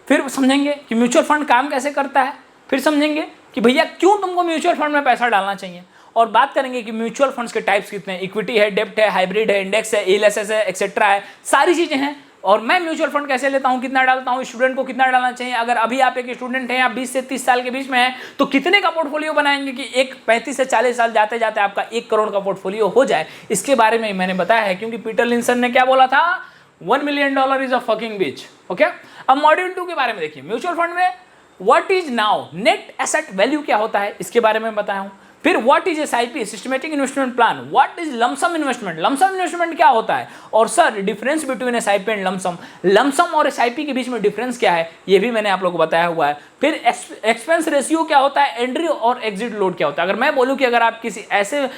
फिर समझेंगे कि म्यूचुअल फंड काम कैसे करता है, फिर समझेंगे कि भैया क्यों तुमको म्यूचुअल फंड में पैसा डालना चाहिए, और बात करेंगे कि म्यूचुअल फंड्स के टाइप्स कितने हैं, इक्विटी है, डेब्ट है, हाइब्रिड है, इंडेक्स है, एलएसएस है, एक्सेट्रा है, सारी चीजें हैं। और मैं म्यूचुअल फंड कैसे लेता हूं, कितना डालता हूं, स्टूडेंट को कितना डालना चाहिए। अगर अभी आप एक स्टूडेंट हैं, आप 20 से 30 साल के बीच में हैं, तो कितने का पोर्टफोलियो बनाएंगे कि एक 35 से 40 साल जाते जाते आपका 1 करोड़ का पोर्टफोलियो हो जाए। इसके बारे में मैंने बताया है, क्योंकि पीटर लिंसन ने क्या बोला था, $1 million is a fucking beach, okay. अब मॉड्यूल 2 के बारे में देखिए, म्यूचुअल फंड में what is now net asset value क्या होता है, इसके बारे में बताया हूं। फिर what is SIP, systematic investment plan, what is lump sum investment, lump sum investment क्या होता है, और sir difference between SIP and lump sum, lump sum और एसआईपी के बीच में डिफरेंस क्या है, ये भी मैंने आप लोगों को बताया हुआ है। फिर एक्सपेंस रेशियो क्या होता है, एंट्री और एग्जिट लोड क्या होता है। अगर मैं बोलूं कि अगर आप किसी ऐसे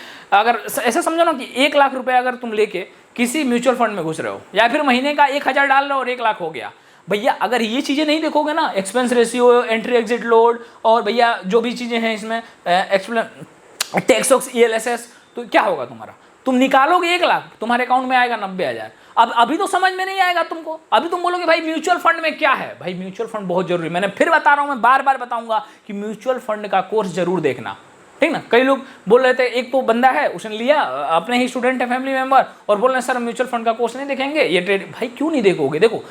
समझो ना कि 1 लाख रुपए अगर तुम लेके किसी म्यूचुअल फंड में घुस रहे हो, या फिर महीने का 1000 डाल रहे हो और 1 लाख हो गया, भैया अगर ये चीजें नहीं देखोगे ना, expense ratio, entry exit load, और भैया जो भी चीजें हैं इसमें टैक्स ऑक्स, ईएलएसएस, तो क्या होगा तुम्हारा, तुम निकालोगे 1 लाख, तुम्हारे अकाउंट में आएगा 90,000। अब अभी तो समझ में नहीं आएगा तुमको, अभी तुम बोलोगे भाई म्यूचुअल फंड में क्या है। भाई म्यूचुअल फंड बहुत जरूरी, मैंने फिर बता रहा हूं, मैं बार बार बताऊंगा कि म्यूचुअल फंड का कोर्स जरूर देखना, ठीक ना। कई लोग बोल रहे थे, एक तो बंदा है उसने लिया, अपने ही स्टूडेंट है, फैमिली मेंबर, और बोल रहे हैं सर म्यूचुअल फंड का कोर्स नहीं देखेंगे, ये ट्रेड। भाई क्यों नहीं देखोगे, देखो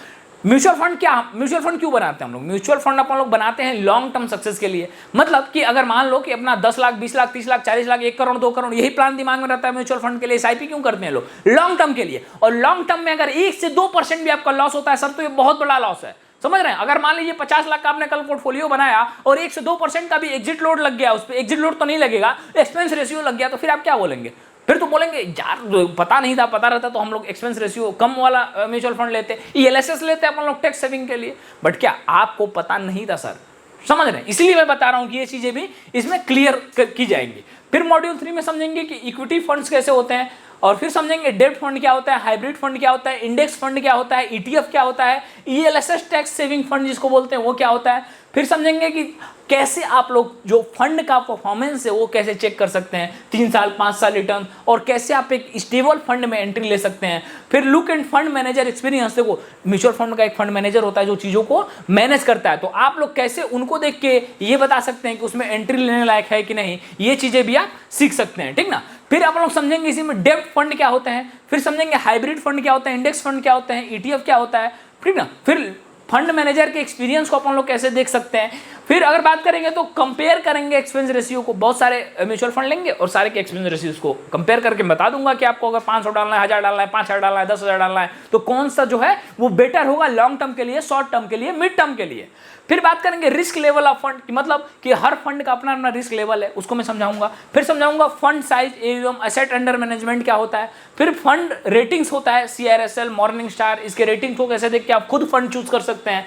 म्यूचुअल फंड क्या, म्यूचुअल फंड क्यों बनाते हैं हम लोग? म्यूचुअल फंड अपन लोग बनाते हैं लॉन्ग टर्म सक्सेस के लिए। मतलब कि अगर मान लो कि अपना 10 लाख 20 लाख 30 लाख 40 लाख 1 करोड़ 2 करोड़ यही प्लान दिमाग में रहता है म्यूचुअल फंड के लिए। एसआईपी क्यों करते हैं लोग? लॉन्ग टर्म के लिए। और लॉन्ग टर्म में अगर 1 से 2% भी आपका लॉस होता है सर, तो ये बहुत बड़ा लॉस है, समझ रहे हैं? अगर मान लीजिए 50 लाख का आपने कल पोर्टफोलियो बनाया और 1 से 2% का भी एग्जिट लोड लग गया, उस पर एग्जिट लोड तो नहीं लगेगा, एक्सपेंस रेशियो लग गया, तो फिर आप क्या बोलेंगे? फिर तो बोलेंगे यार पता नहीं था, पता रहता तो हम लोग एक्सपेंस रेशियो कम वाला म्यूचुअल फंड लेते, ईएलएसएस लेते अपन लोग टैक्स सेविंग के लिए। बट क्या आपको पता नहीं था सर? समझ रहे हैं? इसलिए मैं बता रहा हूं कि ये चीजें भी इसमें क्लियर की जाएंगी। फिर मॉड्यूल 3 में समझेंगे कि इक्विटी फंड्स कैसे होते हैं, और फिर समझेंगे डेब्ट फंड क्या होता है, हाइब्रिड फंड क्या होता है, इंडेक्स फंड क्या होता है, ईटीएफ क्या होता है, ईएलएसएस टैक्स सेविंग फंड जिसको बोलते हैं वो क्या होता है। फिर समझेंगे कि कैसे आप लोग जो फंड का परफॉर्मेंस है वो कैसे चेक कर सकते हैं, 3 साल 5 साल रिटर्न, और कैसे आप एक स्टेबल फंड में एंट्री ले सकते हैं। फिर look end fund manager experience. देखो म्यूचुअल फंड का एक फंड मैनेजर होता है जो चीज़ों को मैनेज करता है, तो आप लोग कैसे उनको देख के ये बता सकते हैं कि उसमें एंट्री लेने लायक है कि नहीं, ये चीज़ें भी आप सीख सकते हैं, ठीक ना। फिर आप लोग समझेंगे इसी में डेब्ट फंड क्या होते हैं, फिर समझेंगे हाइब्रिड फंड क्या होता है, इंडेक्स फंड क्या होता है, ईटीएफ क्या होता है, ठीक ना। फिर फंड मैनेजर के एक्सपीरियंस को अपन लोग कैसे देख सकते हैं। फिर अगर बात करेंगे तो कंपेयर करेंगे एक्सपेंस रेशियो को। बहुत सारे म्यूचुअल फंड लेंगे और सारे के एक्सपेंस रेशियोज को कंपेयर करके बता दूंगा कि आपको अगर 500 डालना है, 1000 डालना है, 5000 डालना है, 10,000 डालना है, तो कौन सा जो है वो बेटर होगा लॉन्ग टर्म के लिए, शॉर्ट टर्म के लिए, मिड टर्म के लिए। फिर बात करेंगे रिस्क लेवल ऑफ फंड, मतलब कि हर फंड का अपना अपना रिस्क लेवल है, उसको मैं समझाऊंगा। फिर समझाऊंगा फंड साइज एवं एसेट अंडर मैनेजमेंट क्या होता है। फिर फंड रेटिंग्स होता है, CRSL, मॉर्निंग स्टार, इसके रेटिंग को कैसे देख के आप खुद फंड चूज कर सकते हैं,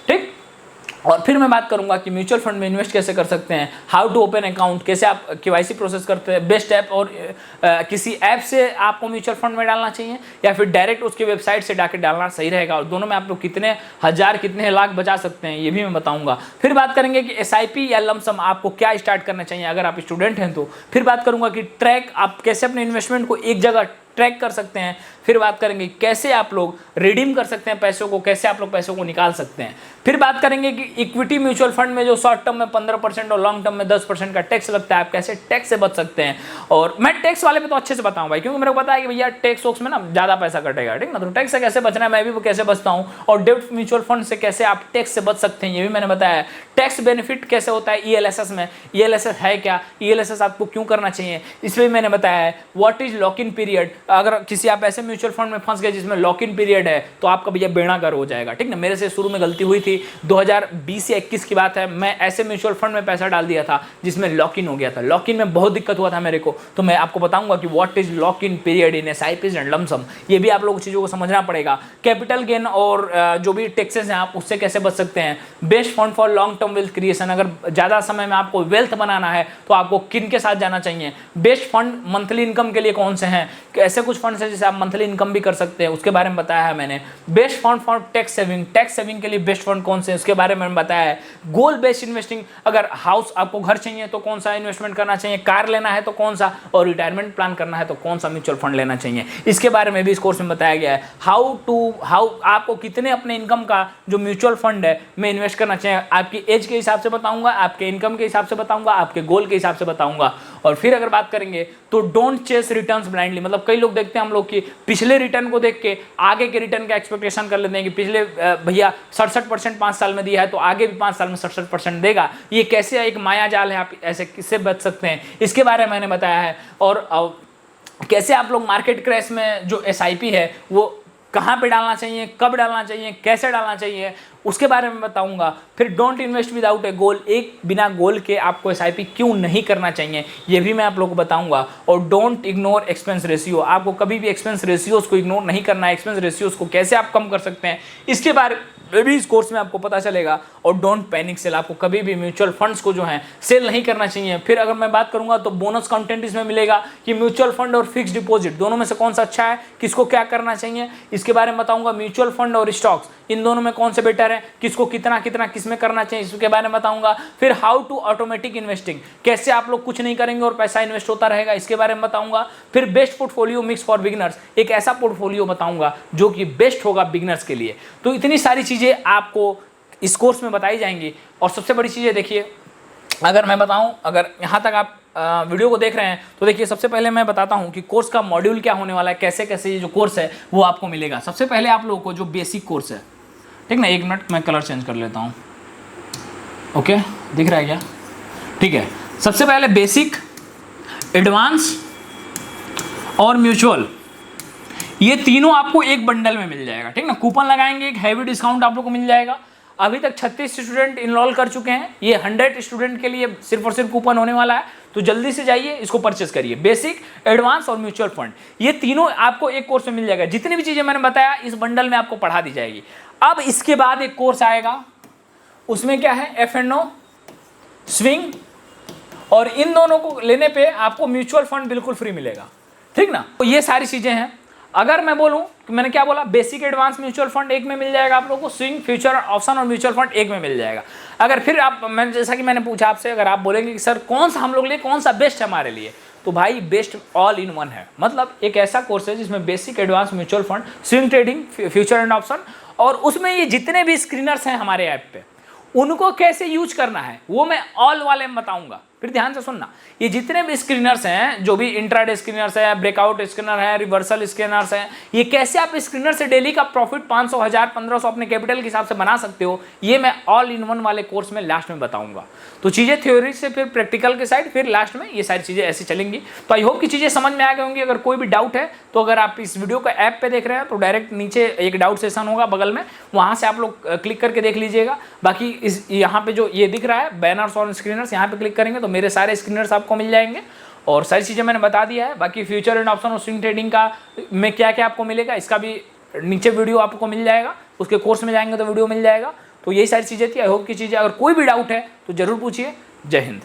ठीक। और फिर मैं बात करूंगा कि म्यूचुअल फंड में इन्वेस्ट कैसे कर सकते हैं, हाउ टू ओपन अकाउंट, कैसे आप KYC प्रोसेस करते हैं, बेस्ट ऐप, और किसी ऐप से आपको म्यूचुअल फंड में डालना चाहिए या फिर डायरेक्ट उसके वेबसाइट से जाकर डालना सही रहेगा, और दोनों में आप लोग कितने हज़ार कितने लाख बचा सकते हैं ये भी मैं बताऊंगा। फिर बात करेंगे कि SIP या लमसम आपको क्या स्टार्ट करना चाहिए अगर आप स्टूडेंट हैं तो। फिर बात करूंगा कि ट्रैक आप कैसे अपने इन्वेस्टमेंट को एक जगह ट्रैक कर सकते हैं। फिर बात करेंगे कैसे आप लोग रिडीम कर सकते हैं पैसों को, कैसे आप लोग पैसों को निकाल सकते हैं। फिर बात करेंगे कि इक्विटी म्यूचुअल फंड में जो शॉर्ट टर्म में 15% और लॉन्ग टर्म में 10% का टैक्स लगता है, आप कैसे टैक्स से बच सकते हैं। और मैं टैक्स वाले पे तो अच्छे से बताऊं भाई, क्योंकि मेरे को पता है कि भैया टैक्स वॉक्स में ना ज़्यादा पैसा कटेगा, ठीक ना। तो टैक्स से कैसे बचना है मैं भी कैसे बचता हूँ, और डेब्ट म्यूचुअल फंड से कैसे आप टैक्स से बच सकते हैं ये भी मैंने बताया है। टैक्स बेनिफिट कैसे होता है ELSS में, ELSS है क्या, ELSS आपको क्यों करना चाहिए इसमें मैंने बताया है। What is lock in period, अगर किसी आप ऐसे म्यूचुअल फंड में फंस गए जिसमें लॉक इन पीरियड है तो आपका भैया बेड़ा गर्क हो जाएगा, ठीक ना। मेरे से शुरू में गलती हुई थी, 2020 या 21 की बात है, मैं ऐसे म्यूचुअल फंड में पैसा डाल दिया था जिसमें लॉक इन हो गया था। लॉक इन में बहुत दिक्कत हुआ था मेरे को, तो मैं आपको बताऊंगा कि what is lock in period in SIPs and lump sum, ये भी आप लोगों को चीज़ों को समझना पड़ेगा। कैपिटल गेन और जो भी टैक्सेस हैं आप उससे कैसे बच सकते हैं। Best fund for long term wealth creation, अगर ज़्यादा समय में आपको वेल्थ बनाना है तो आपको किन के साथ जाना चाहिए। बेस्ट फंड मंथली इनकम के लिए कौन से हैं, ऐसे कुछ फंड्स हैं जिसे आप मंथली इनकम भी कर सकते हैं, उसके बारे में बताया है मैंने। Best fund for tax saving, tax saving के लिए बेस्ट फंड कौन से हैं उसके बारे में बताया है। गोल बेस्ड इन्वेस्टिंग, अगर हाउस आपको घर चाहिए तो कौन सा इन्वेस्टमेंट करना चाहिए, कार लेना है तो कौन सा, और रिटायरमेंट प्लान करना है तो कौन सा म्यूचुअल फंड लेना चाहिए, इसके बारे में भी इस कोर्स में बताया गया है। हाउ आपको कितने अपने इनकम का जो म्यूचुअल फंड है में इन्वेस्ट करना चाहिए, आपकी एज के हिसाब से बताऊंगा, आपके इनकम के हिसाब से बताऊंगा, आपके गोल के हिसाब से बताऊंगा। और फिर अगर बात करेंगे तो डोंट चेस रिटर्न्स ब्लाइंडली, मतलब कई लोग देखते हैं हम लोग की पिछले रिटर्न को देख के आगे के रिटर्न का एक्सपेक्टेशन कर लेते हैं कि पिछले भैया 67% 5 साल में दिया है तो आगे भी 5 साल में 67% देगा। ये कैसे एक माया जाल है, आप ऐसे किससे बच सकते हैं इसके बारे में मैंने बताया है। और कैसे आप लोग मार्केट क्रैश में जो SIP है वो कहाँ पे डालना चाहिए, कब डालना चाहिए, कैसे डालना चाहिए, उसके बारे में बताऊंगा। फिर डोंट इन्वेस्ट विदाउट ए गोल, एक बिना गोल के आपको SIP क्यों नहीं करना चाहिए ये भी मैं आप लोगों को बताऊंगा। और डोंट इग्नोर एक्सपेंस रेशियो, आपको कभी भी एक्सपेंस रेशियोज को इग्नोर नहीं करना है, एक्सपेंस रेशियोज को कैसे आप कम कर सकते हैं इसके बारे में भी इस कोर्स में आपको पता चलेगा। और डोंट पैनिक सेल, आपको कभी भी म्यूचुअल फंड्स को जो है सेल नहीं करना चाहिए। फिर अगर मैं बात करूंगा तो बोनस कंटेंट इसमें मिलेगा कि म्यूचुअल फंड और फिक्स डिपॉजिट दोनों में से कौन सा अच्छा है, किसको क्या करना चाहिए इसके बारे में बताऊंगा। म्यूचुअल फंड और स्टॉक्स इन दोनों में कौन से बेटर है, किसको कितना कितना किस में करना चाहिए इसके बारे में बताऊंगा। फिर हाउ टू ऑटोमेटिक इन्वेस्टिंग, कैसे आप लोग कुछ नहीं करेंगे और पैसा इन्वेस्ट होता रहेगा इसके बारे में बताऊंगा। फिर best portfolio mix for beginners, एक ऐसा पोर्टफोलियो बताऊंगा जो कि बेस्ट होगा बिगिनर्स के लिए। तो इतनी सारी चीजें आपको इस कोर्स में बताई जाएंगी। और सबसे बड़ी चीज़ देखिए, अगर मैं बताऊं, अगर यहाँ तक आप वीडियो को देख रहे हैं तो देखिए सबसे पहले मैं बताता हूं कि कोर्स का मॉड्यूल क्या होने वाला है, कैसे कैसे ये जो कोर्स है वो आपको मिलेगा। सबसे पहले आप लोगों को जो बेसिक कोर्स है, ठीक ना। 1 मिनट मैं कलर चेंज कर लेता हूँ। ओके, दिख रहा है क्या? ठीक है। सबसे पहले बेसिक, एडवांस और म्यूचुअल, ये तीनों आपको एक बंडल में मिल जाएगा। ठीक ना। कूपन लगाएंगे, एक हैवी डिस्काउंट आप लोग को मिल जाएगा। अभी तक 36 स्टूडेंट इनरोल कर चुके हैं। ये 100 स्टूडेंट के लिए सिर्फ और सिर्फ कूपन होने वाला है, तो जल्दी से जाइए इसको परचेस करिए। बेसिक, एडवांस और म्यूचुअल फंड, ये तीनों आपको एक कोर्स में मिल जाएगा। जितनी भी चीजें मैंने बताया इस बंडल में आपको पढ़ा दी जाएगी। अब इसके बाद एक कोर्स आएगा, उसमें क्या है, F&O, स्विंग, और इन दोनों को लेने पे आपको म्यूचुअल फंड बिल्कुल फ्री मिलेगा। ठीक ना। तो ये सारी चीजें हैं। अगर मैं बोलूं कि मैंने क्या बोला, बेसिक, एडवांस, म्यूचुअल फंड एक में मिल जाएगा आप लोगों को, स्विंग, फ्यूचर ऑप्शन और म्यूचुअल फंड एक में मिल जाएगा। अगर फिर आप, मैं जैसा कि मैंने पूछा आपसे, अगर आप बोलेंगे कि सर कौन सा हम लोग लिए, कौन सा बेस्ट है हमारे लिए, तो भाई बेस्ट ऑल इन वन है। मतलब एक ऐसा कोर्स है जिसमें basic, advance, mutual fund, swing trading, future and option, और उसमें ये जितने भी स्क्रीनर्स हैं हमारे ऐप पे, उनको कैसे यूज करना है वो मैं ऑल वाले में बताऊंगा। फिर ध्यान से सुनना, ये जितने भी स्क्रीनर्स हैं, जो भी इंट्राडे स्क्रीनर्स है, ब्रेकआउट स्क्रीनर है, रिवर्सल स्क्रीनर्स हैं, ये कैसे आप स्क्रीनर से डेली का प्रॉफिट 500, 1000, 1500 अपने कैपिटल के हिसाब से बना सकते हो, ये मैं ऑल इन वन वाले कोर्स में लास्ट में बताऊंगा। तो चीजें थ्योरी से फिर प्रैक्टिकल के साइड, फिर लास्ट में ये सारी चीजें ऐसी चलेंगी। तो आई होप की चीजें समझ में आ गई होंगी। अगर कोई भी डाउट है तो अगर आप इस वीडियो को ऐप पे देख रहे हैं तो डायरेक्ट नीचे एक डाउट सेशन होगा बगल में, वहां से आप लोग क्लिक करके देख लीजिएगा। बाकी इस यहाँ पे जो ये दिख रहा है बैनर्स और स्क्रीनर्स, यहाँ पे क्लिक करेंगे तो मेरे सारे स्क्रीनर्स आपको मिल जाएंगे और सारी चीजें मैंने बता दिया है। बाकी फ्यूचर एंड ऑप्शन और स्विंग ट्रेडिंग का में क्या क्या आपको मिलेगा, इसका भी नीचे वीडियो आपको मिल जाएगा। उसके कोर्स में जाएंगे तो वीडियो मिल जाएगा। तो यही सारी चीजें थी। आई होप की चीजें, अगर कोई भी डाउट है तो जरूर पूछिए। जय हिंद।